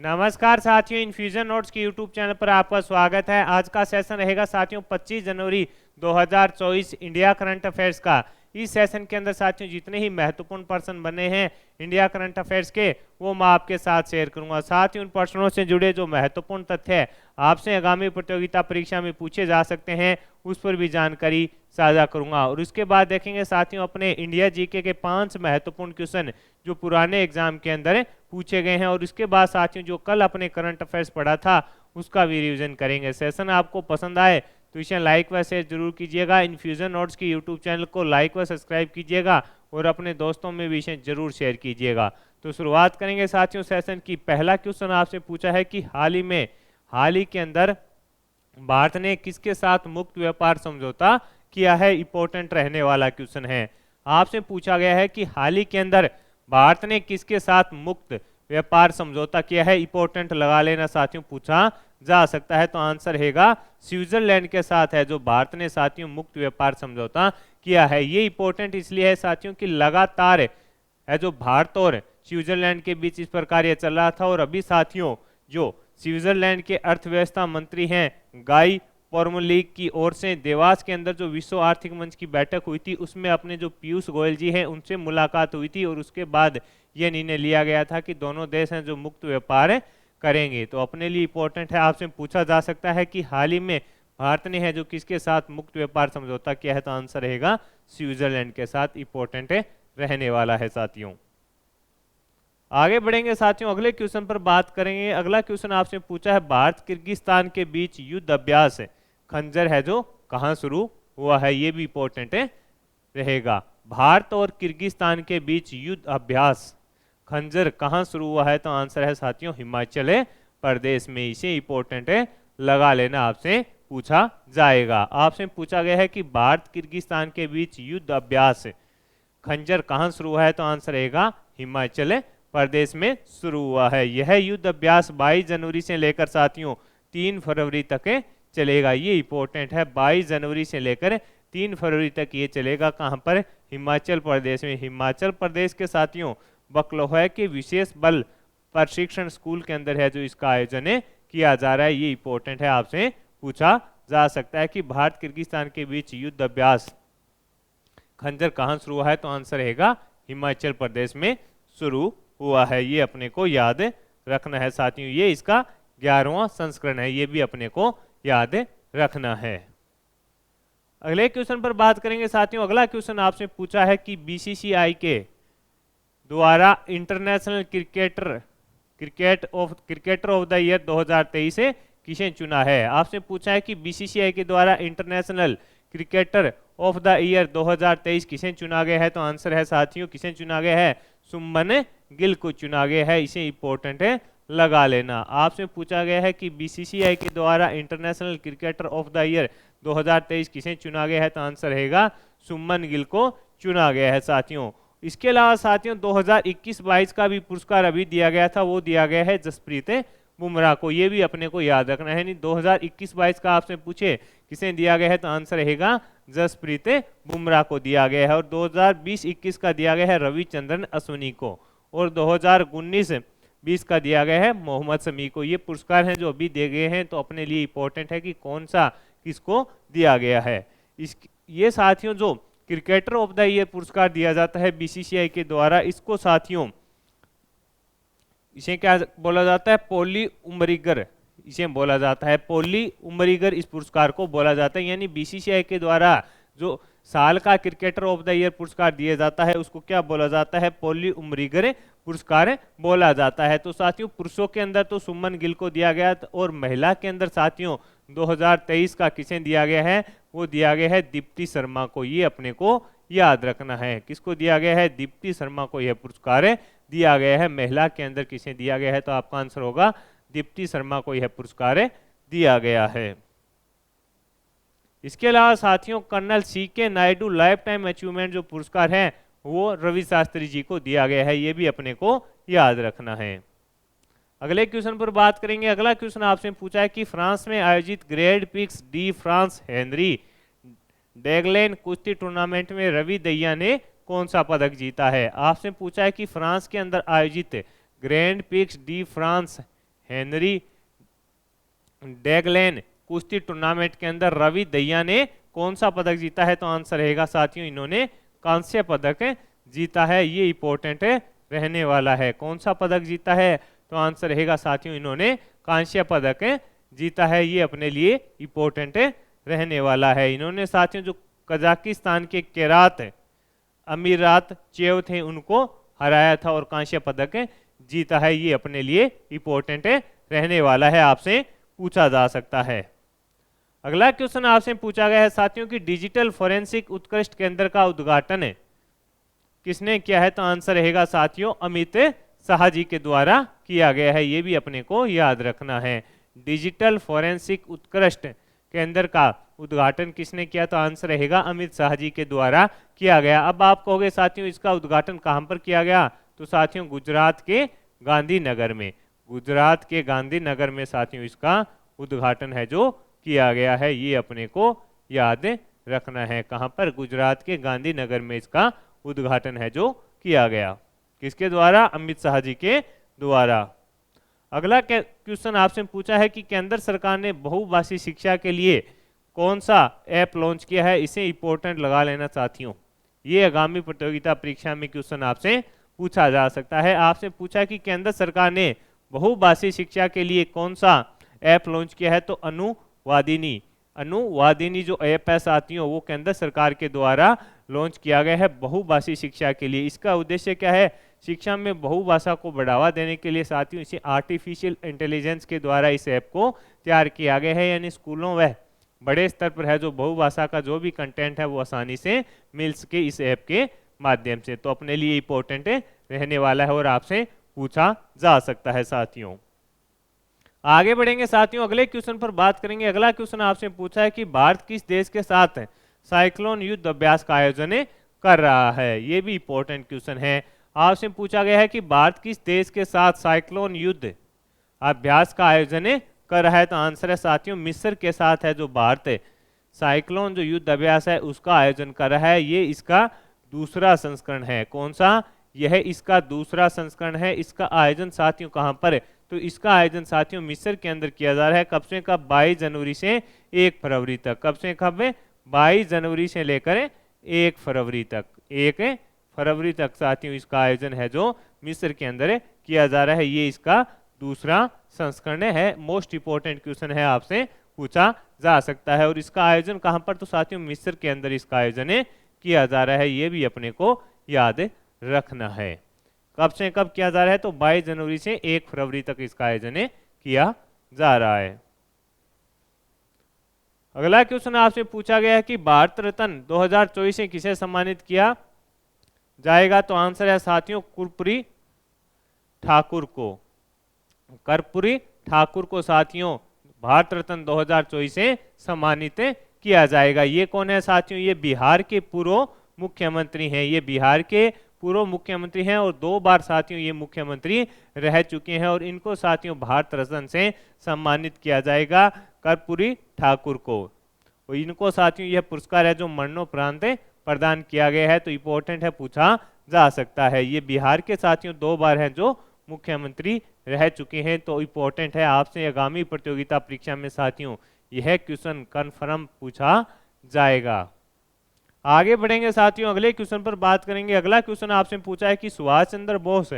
नमस्कार साथियों, infusion notes के यूट्यूब चैनल पर आपका स्वागत है। आज का सेशन रहेगा साथियों 25 जनवरी 2024 इंडिया करंट अफेयर्स का। इस सेशन के अंदर साथियों जितने ही महत्वपूर्ण प्रश्न बने हैं इंडिया करंट अफेयर्स के, वो मैं आपके साथ शेयर करूंगा। साथ ही उन प्रश्नों से जुड़े जो महत्वपूर्ण तथ्य है आपसे आगामी प्रतियोगिता परीक्षा में पूछे जा सकते हैं, उस पर भी जानकारी साझा करूंगा। और उसके बाद देखेंगे साथियों अपने इंडिया जीके के 5 महत्वपूर्ण क्वेश्चन जो पुराने एग्जाम के अंदर पूछे गए हैं। और उसके बाद साथियों जो कल अपने करंट अफेयर्स पढ़ा था उसका भी रिवीजन करेंगे। सेशन आपको पसंद आए तो इसे लाइक व शेयर जरूर कीजिएगा। इन्फ्यूजन नोट्स के यूट्यूब चैनल को लाइक व सब्सक्राइब कीजिएगा और अपने दोस्तों में भी इसे जरूर शेयर कीजिएगा। तो शुरुआत करेंगे साथियों सेशन की। पहला क्वेश्चन आपसे पूछा है कि हाल ही के अंदर भारत ने किसके साथ मुक्त व्यापार समझौता किया है। इंपॉर्टेंट रहने वाला क्वेश्चन है। आपसे पूछा गया है कि हाल ही के अंदर भारत ने किसके साथ मुक्त व्यापार समझौता किया है। इंपॉर्टेंट लगा लेना साथियों, पूछा जा सकता है। तो आंसर रहेगा स्विट्जरलैंड के साथ है जो भारत ने साथियों मुक्त व्यापार समझौता किया है। ये इंपॉर्टेंट इसलिए है साथियों कि लगातार है जो भारत और स्विट्जरलैंड के बीच इस प्रकार यह चल रहा था। और अभी साथियों जो स्विट्जरलैंड के अर्थव्यवस्था मंत्री हैं गाई पॉर्मोलिक की ओर से देवास के अंदर जो विश्व आर्थिक मंच की बैठक हुई थी उसमें अपने जो पीयूष गोयल जी हैं उनसे मुलाकात हुई थी। और उसके बाद यह निर्णय लिया गया था कि दोनों देश हैं जो मुक्त व्यापार करेंगे। तो अपने लिए इंपॉर्टेंट है, आपसे पूछा जा सकता है कि हाल ही में भारत ने है जो किसके साथ मुक्त व्यापार समझौता किया है। तो आंसर रहेगा स्विट्जरलैंड के साथ। इंपॉर्टेंट रहने वाला है साथियों। आगे बढ़ेंगे साथियों, अगले क्वेश्चन पर बात करेंगे। अगला क्वेश्चन आपसे पूछा है भारत किर्गिस्तान के बीच युद्ध अभ्यास खंजर है जो कहां शुरू हुआ है। ये भी इंपॉर्टेंट रहेगा। भारत और किर्गिस्तान के बीच युद्ध अभ्यास खंजर कहां शुरू हुआ है। तो आंसर है साथियों हिमाचल प्रदेश में। इसे इंपॉर्टेंट लगा लेना, आपसे पूछा जाएगा। आपसे पूछा गया है कि भारत किर्गिस्तान के बीच युद्ध अभ्यास खंजर कहां शुरू हुआ है। तो आंसर रहेगा हिमाचल प्रदेश में शुरू हुआ है। यह युद्ध अभ्यास 22 जनवरी से लेकर साथियों 3 फरवरी तक चलेगा। ये इंपॉर्टेंट है, 22 जनवरी से लेकर 3 फरवरी तक ये चलेगा। कहां पर? हिमाचल प्रदेश में। हिमाचल प्रदेश के साथियों बकलोहा के विशेष बल प्रशिक्षण स्कूल के अंदर है जो इसका आयोजन किया जा रहा है। ये इंपॉर्टेंट है, आपसे पूछा जा सकता है कि भारत किर्गिस्तान के बीच युद्ध अभ्यास खंजर कहां शुरू हुआ है। तो आंसर रहेगा हिमाचल प्रदेश में शुरू हुआ है। ये अपने को याद रखना है साथियों। ये इसका 11वां संस्करण है, ये भी अपने को याद रखना है। अगले क्वेश्चन पर बात करेंगे साथियों। अगला क्वेश्चन आपसे पूछा है कि बीसीसीआई के द्वारा international cricketer of the year 2023 से किसे चुना है। आपसे पूछा है कि बीसीसीआई के द्वारा international cricketer of the year 2023 किसे चुना गया है। तो आंसर है साथियों किसे चुना गया है, शुभमन गिल को चुना गया है। इसे इंपॉर्टेंट लगा लेना। आपसे पूछा गया है कि बीसीसीआई के द्वारा international cricketer of the year 2023 किसे चुना गया है। तो आंसर रहेगा शुभमन गिल को चुना गया है साथियों। इसके अलावा साथियों 2021-22 का भी पुरस्कार अभी दिया गया था, वो दिया गया है जसप्रीत बुमराह को। ये भी अपने को याद रखना है। नहीं 2021-22 का आपसे पूछे किसे दिया गया है तो आंसर रहेगा जसप्रीत बुमराह को दिया गया है। और 2020-21 का दिया गया है रविचंद्रन अश्विनी को। और 2019-20 का दिया गया है मोहम्मद शमी को। ये पुरस्कार हैं जो अभी दिए गए हैं। तो अपने लिए इंपॉर्टेंट है कि कौन सा किसको दिया गया है। ये साथियों जो क्रिकेटर ऑफ द ईयर पुरस्कार दिया जाता है बीसीसीआई के द्वारा, इसको साथियों इसे क्या बोला जाता है, पॉली उमरीगर इसे बोला जाता है। पॉली उमरीगर इस पुरस्कार को बोला जाता है। यानी बीसीसीआई के द्वारा जो साल का क्रिकेटर ऑफ द ईयर पुरस्कार दिया जाता है उसको क्या बोला जाता है, पॉली उमरीगर पुरस्कार बोला जाता है। तो साथियों पुरुषों के अंदर तो शुभमन गिल को दिया गया और महिला के अंदर साथियों 2023 का किसे दिया गया है, वो दिया गया है दीप्ति शर्मा को। ये अपने को याद रखना है, किसको दिया गया है, दीप्ति शर्मा को यह पुरस्कार दिया गया है। महिला के अंदर किसे दिया गया है तो आपका आंसर होगा दीप्ति शर्मा को यह पुरस्कार दिया गया है। इसके अलावा साथियों colonel CK Naidu lifetime achievement जो पुरस्कार है वो रवि शास्त्री जी को दिया गया है। ये भी अपने को याद रखना है। अगले क्वेश्चन पर बात करेंगे। अगला क्वेश्चन आपसे पूछा है कि फ्रांस में आयोजित grand prix de France Henri Deglane कुश्ती टूर्नामेंट में रवि दहिया ने कौन सा पदक जीता है। आपसे पूछा है कि फ्रांस के अंदर आयोजित grand prix de France Henri Deglane कुश्ती टूर्नामेंट के अंदर रवि दहिया ने कौन सा पदक जीता है? तो आंसर रहेगा साथियों इन्होंने कांस्य पदक जीता है। ये इंपॉर्टेंट रहने वाला है। कौन सा पदक जीता है? तो आंसर रहेगा साथियों इन्होंने कांस्य पदक जीता है। ये अपने लिए इंपॉर्टेंट रहने वाला है। इन्होंने साथियों जो कजाकिस्तान के केरात अमीरात चेव थे उनको हराया था और कांस्य पदक जीता है। ये अपने लिए इंपॉर्टेंट रहने वाला है, आपसे पूछा जा सकता है। अगला क्वेश्चन आपसे पूछा गया है साथियों कि डिजिटल फोरेंसिक उत्कृष्ट केंद्र का उद्घाटन किसने किया है? तो आंसर रहेगा साथियों अमित शाह जी के द्वारा किया गया है। ये भी अपने को याद रखना है। डिजिटल फोरेंसिक उत्कृष्ट केंद्र का उद्घाटन किसने किया? तो आंसर रहेगा अमित शाह जी के द्वारा किया गया। अब आप कहोगे साथियों इसका उद्घाटन कहां पर किया गया? तो साथियों गुजरात के गांधीनगर में, गुजरात के गांधीनगर में साथियों इसका उद्घाटन है जो किया गया है। ये अपने को याद रखना है। कहां पर? गुजरात के गांधीनगर में इसका उद्घाटन है जो किया गया। किसके द्वारा? अमित शाह जी के द्वारा। अगला क्वेश्चन आपसे पूछा है कि केंद्र सरकार ने बहुभाषी शिक्षा के लिए कौन सा ऐप लॉन्च किया है? इसे इंपॉर्टेंट लगा लेना साथियों। ये आगामी प्रतियोगिता परीक्षा में क्वेश्चन आपसे पूछा जा सकता है। आपसे पूछा कि केंद्र सरकार ने बहुभाषी शिक्षा के लिए कौन सा ऐप लॉन्च किया है? तो अनुवादिनी, अनुवादिनी जो ऐप है साथियों वो केंद्र सरकार के द्वारा लॉन्च किया गया है बहुभाषी शिक्षा के लिए। इसका उद्देश्य क्या है? शिक्षा में बहुभाषा को बढ़ावा देने के लिए साथियों इसे आर्टिफिशियल इंटेलिजेंस के द्वारा इस ऐप को तैयार किया गया है। यानी स्कूलों व बड़े स्तर पर है जो बहुभाषा का जो भी कंटेंट है वो आसानी से मिल सके इस ऐप के माध्यम से। तो अपने लिए इंपॉर्टेंट रहने वाला है और आपसे पूछा जा सकता है साथियों। आगे बढ़ेंगे साथियों, अगले क्वेश्चन पर बात करेंगे। अगला क्वेश्चन आपसे पूछा है कि भारत किस देश के साथ साइक्लोन युद्ध अभ्यास का आयोजन कर रहा है? ये भी इंपॉर्टेंट क्वेश्चन है। आपसे पूछा गया है कि भारत किस देश के साथ साइक्लोन युद्ध अभ्यास का आयोजन कर रहा है? तो आंसर है साथियों मिस्र के साथ है जो भारत साइक्लोन जो युद्ध अभ्यास है उसका आयोजन कर रहा है। ये इसका दूसरा संस्करण है। कौन सा? यह इसका दूसरा संस्करण है। इसका आयोजन साथियों कहां पर? तो इसका आयोजन साथियों मिस्र के अंदर किया जा रहा है। कब से कब? 22 जनवरी से 1 फरवरी तक। कब से कब? 22 जनवरी से लेकर 1 फरवरी तक। 1 फरवरी तक साथियों इसका आयोजन है जो मिस्र के अंदर किया जा रहा है। ये इसका दूसरा संस्करण है। मोस्ट इंपॉर्टेंट क्वेश्चन है, आपसे पूछा जा सकता है। और इसका आयोजन कहां पर? तो साथियों मिस्र के अंदर इसका आयोजन किया जा रहा है। ये भी अपने को याद रखना है। कब से कब किया जा रहा है? तो 22 जनवरी से 1 फरवरी तक इसका आयोजन किया जा रहा है। अगला क्वेश्चन आपसे पूछा गया है कि भारत रत्न 2024 से किसे सम्मानित किया जाएगा? तो आंसर है साथियों कर्पूरी ठाकुर को। कर्पूरी ठाकुर को साथियों भारत रत्न 2024 से सम्मानित किया जाएगा। ये कौन है साथियों? ये बिहार के पूर्व मुख्यमंत्री हैं। ये बिहार के पूर्व मुख्यमंत्री हैं और 2 बार साथियों ये मुख्यमंत्री रह चुके हैं और इनको साथियों भारत रत्न से सम्मानित किया जाएगा कर्पूरी ठाकुर को। और इनको साथियों यह पुरस्कार है जो मरणोपरांत प्रदान किया गया है। तो इंपॉर्टेंट है, पूछा जा सकता है। ये बिहार के साथियों 2 बार हैं जो मुख्यमंत्री रह चुके हैं। तो इंपॉर्टेंट है, आपसे आगामी प्रतियोगिता परीक्षा में साथियों यह क्वेश्चन कन्फर्म पूछा जाएगा। आगे बढ़ेंगे साथियों, अगले क्वेश्चन पर बात करेंगे। अगला क्वेश्चन आपसे पूछा है कि सुभाष चंद्र बोस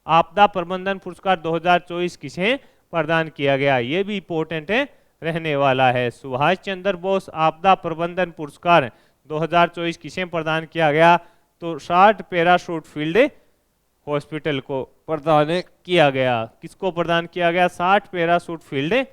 आपदा प्रबंधन पुरस्कार 2024 किसे प्रदान किया गया? ये भी इंपॉर्टेंट है रहने वाला है। सुभाष चंद्र बोस आपदा प्रबंधन पुरस्कार 2024 किसे प्रदान किया गया? तो 60 पैराशूट फील्ड हॉस्पिटल को प्रदान किया गया। किसको प्रदान किया गया? 60 पैराशूट फील्ड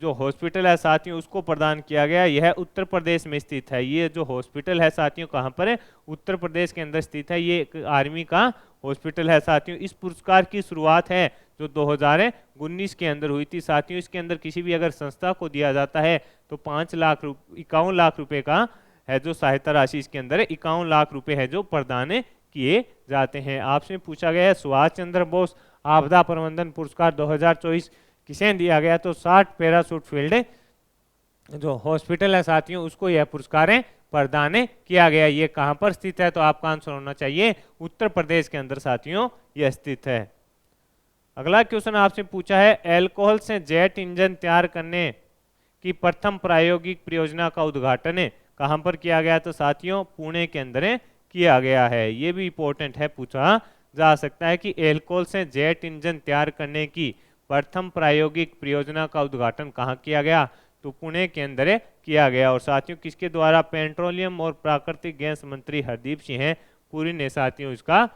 जो हॉस्पिटल है साथियों उसको प्रदान किया गया। यह उत्तर प्रदेश में स्थित है। ये जो हॉस्पिटल है साथियों कहाँ पर है? उत्तर प्रदेश के अंदर स्थित है। ये एक आर्मी का हॉस्पिटल है साथियों। इस पुरस्कार की शुरुआत है जो 2019 के अंदर हुई थी साथियों। इसके अंदर किसी भी अगर संस्था को दिया जाता है तो 51 लाख रुपए का है जो सहायता राशि इसके अंदर है। 51 लाख रुपए है जो प्रदान किए जाते हैं। आपसे पूछा गया है सुभाष चंद्र बोस आपदा प्रबंधन पुरस्कार 2024 किसे दिया गया? तो 60 पैराशूट फील्ड जो हॉस्पिटल है साथियों उसको यह पुरस्कार प्रदान किया गया। ये कहां पर स्थित है? तो आपका आंसर होना चाहिए उत्तर प्रदेश के अंदर साथियों यह स्थित है। अगला क्वेश्चन आपसे पूछा है, एल्कोहल से जेट इंजन तैयार करने की प्रथम प्रायोगिक परियोजना का उद्घाटन कहां पर किया गया? तो साथियों पुणे के अंदर किया गया है। ये भी इंपॉर्टेंट है, पूछा जा सकता है कि एल्कोहल से जेट इंजन तैयार करने की प्रथम प्रायोगिक परियोजना का उद्घाटन कहाँ किया गया? तो पुणे के अंदर किया गया। और साथियों किसके द्वारा? पेट्रोलियम और प्राकृतिक गैस मंत्री हरदीप सिंह पुरी ने साथियों इसका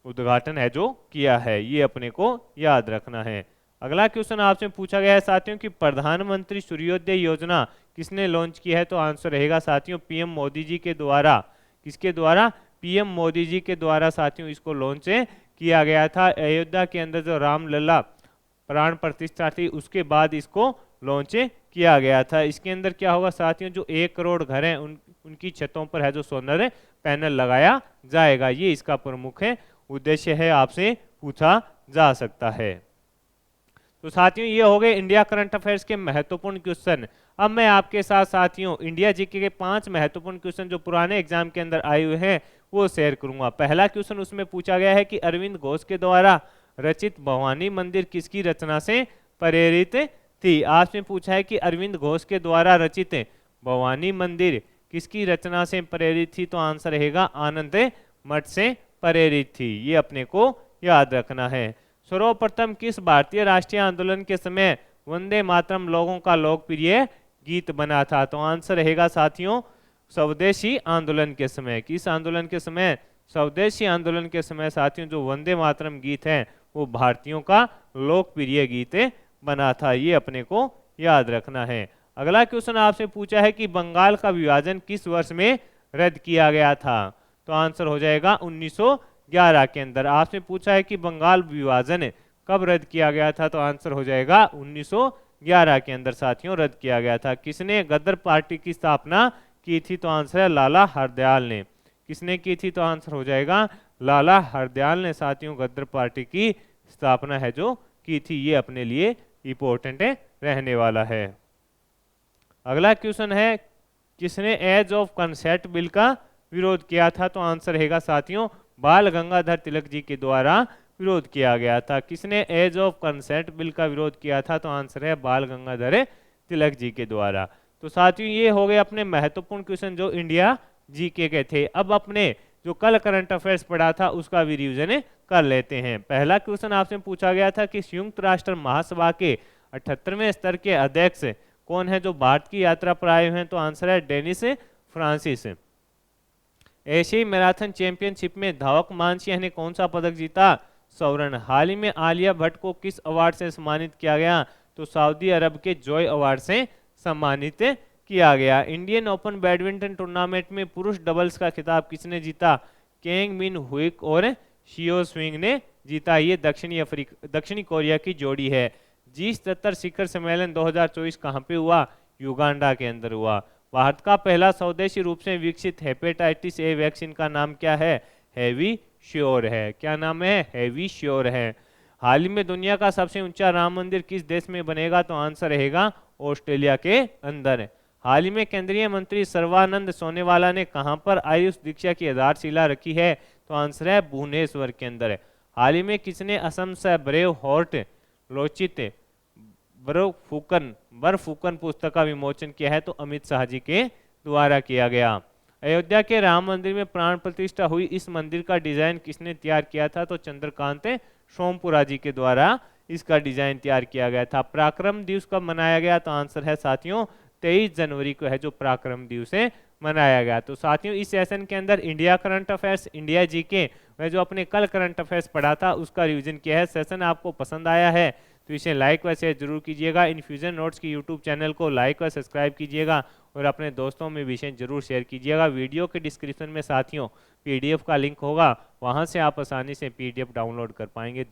उद्घाटन है जो किया है। ये अपने को याद रखना है। अगला क्वेश्चन आपसे पूछा गया है साथियों कि प्रधानमंत्री सूर्योदय योजना किसने लॉन्च की है? तो आंसर रहेगा साथियों पीएम मोदी जी के द्वारा। किसके द्वारा? पीएम मोदी जी के द्वारा साथियों इसको लॉन्च किया गया था। अयोध्या के अंदर जो रामलला प्राण प्रतिष्ठा थी उसके बाद इसको लॉन्च किया गया था। इसके अंदर क्या होगा साथियों, जो 1 करोड़ घर हैं उनकी छतों पर है जो सोलर पैनल लगाया जाएगा। ये इसका प्रमुख उद्देश्य है, आपसे पूछा जा सकता है। तो साथियों ये हो गए इंडिया करंट अफेयर्स के महत्वपूर्ण क्वेश्चन। अब मैं आपके साथ साथियों इंडिया जीके के 5 महत्वपूर्ण क्वेश्चन जो पुराने एग्जाम के अंदर आए हुए हैं वो शेयर करूंगा। पहला क्वेश्चन उसमें पूछा गया है कि अरविंद घोष के द्वारा रचित भवानी मंदिर किसकी रचना से प्रेरित थी? आपसे पूछा है कि अरविंद घोष के द्वारा रचित भवानी मंदिर किसकी रचना से प्रेरित थी? तो आंसर रहेगा आनंद मठ से प्रेरित थी। ये अपने को याद रखना है। सर्वप्रथम किस भारतीय राष्ट्रीय आंदोलन के समय वंदे मातरम लोगों का लोकप्रिय गीत बना था? तो आंसर रहेगा साथियों स्वदेशी आंदोलन के समय। किस आंदोलन के समय? स्वदेशी आंदोलन के समय साथियों जो वंदे मातरम गीत है वो भारतीयों का लोकप्रिय गीत बना था। ये अपने को याद रखना है। अगला क्वेश्चन आपसे पूछा है कि बंगाल का विभाजन किस वर्ष में रद्द किया गया था? तो आंसर हो जाएगा 1911 के अंदर। आपसे पूछा है कि बंगाल विभाजन कब रद्द किया गया था? तो आंसर हो जाएगा 1911 के अंदर साथियों रद्द किया गया था। किसने गदर पार्टी की स्थापना की थी? तो आंसर है लाला हरदयाल ने। किसने की थी? तो आंसर हो जाएगा लाला हरदयाल ने साथियों गदर पार्टी की स्थापना है जो की थी। ये अपने लिए इंपॉर्टेंट रहने वाला है। अगला क्वेश्चन है किसने एज ऑफ कंसेंट बिल का विरोध किया था? तो आंसर रहेगा साथियों बाल गंगाधर तिलक जी के द्वारा विरोध किया गया था। किसने एज ऑफ कंसेंट बिल का विरोध किया था? तो आंसर है बाल गंगाधर तिलक जी के द्वारा। तो साथियों ये हो गए अपने महत्वपूर्ण क्वेश्चन जो इंडिया जीके के थे। अब अपने जो कल करंट अफेयर्स पढ़ा था उसका भी रिवीजन कर लेते हैं। पहला क्वेश्चन आपसे पूछा गया था कि संयुक्त राष्ट्र महासभा के 78वें स्तर के अध्यक्ष कौन है जो भारत की यात्रा पर आए हुए हैं? तो आंसर है डेनिस फ्रांसिस। एशियाई मैराथन चैंपियनशिप में धावक मानसिंह ने कौन सा पदक जीता? स्वर्ण। हाल ही में आलिया भट्ट को किस अवार्ड से सम्मानित किया गया? तो सऊदी अरब के जॉय अवार्ड से सम्मानित किया गया। इंडियन ओपन बैडमिंटन टूर्नामेंट में पुरुष डबल्स का खिताब किसने जीता? केंग मिन हुइक और शियो स्विंग ने जीता। ये दक्षिणी कोरिया की जोड़ी है। G77 शिखर सम्मेलन 2024 कहाँ पे हुआ? युगांडा के अंदर हुआ। भारत का पहला स्वदेशी रूप से विकसित हेपेटाइटिस ए वैक्सीन का नाम क्या है? हैवी श्योर है। क्या नाम है? हैवी श्योर है। हाल ही में दुनिया का सबसे ऊंचा राम मंदिर किस देश में बनेगा? तो आंसर रहेगा ऑस्ट्रेलिया के अंदर। हाल ही में केंद्रीय मंत्री सर्बानंद सोनोवाल ने कहां पर आयुष दीक्षा की आधारशिला रखी है? तो आंसर है भुवनेश्वर के अंदर। हाल ही में किसने असम से ब्रेव हॉर्ट लोचित बरफुकन पुस्तक का विमोचन किया है? तो अमित शाह जी के द्वारा किया गया। अयोध्या के राम मंदिर में प्राण प्रतिष्ठा हुई इस मंदिर का डिजाइन किसने तैयार किया था? तो चंद्रकांत सोमपुरा जी के द्वारा इसका डिजाइन तैयार किया गया था। पराक्रम दिवस कब मनाया गया? तो आंसर है साथियों 23 जनवरी को है जो पराक्रम दिवस मनाया गया। तो साथियों इस सेशन के अंदर India current affairs, India GK वह जो अपने कल करंट अफेयर्स पढ़ा था उसका रिवीजन किया है। सेशन आपको पसंद आया है तो इसे लाइक व शेयर जरूर कीजिएगा। इन्फ्यूजन नोट्स की यूट्यूब चैनल को लाइक व सब्सक्राइब कीजिएगा और अपने दोस्तों में विषय जरूर शेयर कीजिएगा। वीडियो के डिस्क्रिप्शन में साथियों पीडीएफ का लिंक होगा, वहां से आप आसानी से पीडीएफ डाउनलोड कर पाएंगे।